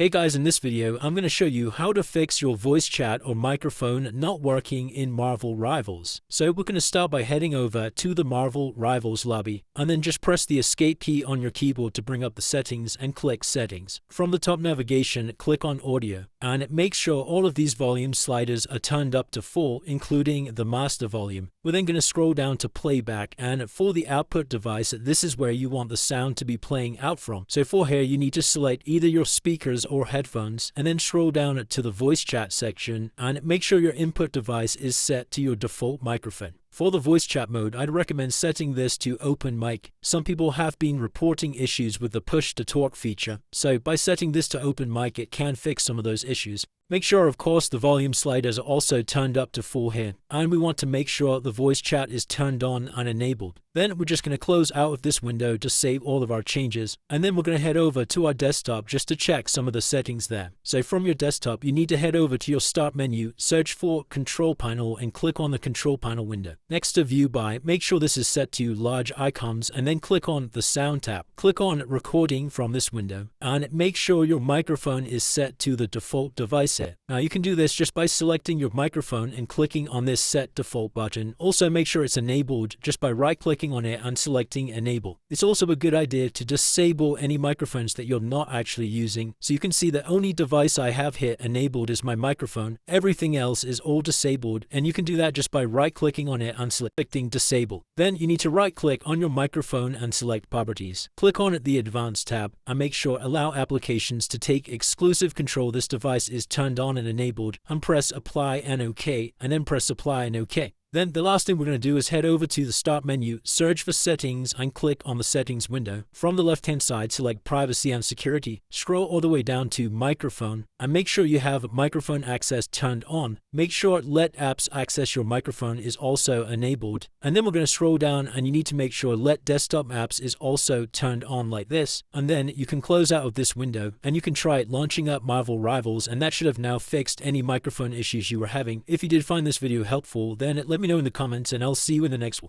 Hey guys, in this video, I'm going to show you how to fix your voice chat or microphone not working in Marvel Rivals. So we're going to start by heading over to the Marvel Rivals lobby, and then just press the escape key on your keyboard to bring up the settings and click settings. From the top navigation, click on audio, and make sure all of these volume sliders are turned up to full, including the master volume. We're then going to scroll down to playback, and for the output device, this is where you want the sound to be playing out from. So for here, you need to select either your speakers or headphones, and then scroll down to the voice chat section and make sure your input device is set to your default microphone. For the voice chat mode, I'd recommend setting this to open mic. Some people have been reporting issues with the push to talk feature, so by setting this to open mic, it can fix some of those issues. Make sure, of course, the volume sliders are also turned up to full here, and we want to make sure the voice chat is turned on and enabled. Then we're just going to close out of this window to save all of our changes, and then we're going to head over to our desktop just to check some of the settings there. So from your desktop, you need to head over to your start menu, search for control panel, and click on the control panel window. Next to view by, make sure this is set to large icons, and then click on the sound tab. Click on recording from this window, and make sure your microphone is set to the default device here. Now you can do this just by selecting your microphone and clicking on this set default button. Also make sure it's enabled just by right-clicking on it and selecting enable. It's also a good idea to disable any microphones that you're not actually using. So you can see the only device I have here enabled is my microphone. Everything else is all disabled, and you can do that just by right-clicking on it and selecting disable. Then you need to right-click on your microphone and select properties. Click on the advanced tab and make sure allow applications to take exclusive control this device is turned on and enabled, and press apply and OK, and then press apply and OK. Then the last thing we're going to do is head over to the start menu, search for settings, and click on the settings window. From the left hand side, select privacy and security, scroll all the way down to microphone, and make sure you have microphone access turned on. Make sure let apps access your microphone is also enabled, and then we're going to scroll down and you need to make sure let desktop apps is also turned on like this, and then you can close out of this window and you can try launching up Marvel Rivals, and that should have now fixed any microphone issues you were having. If you did find this video helpful, then let me know in the comments, and I'll see you in the next one.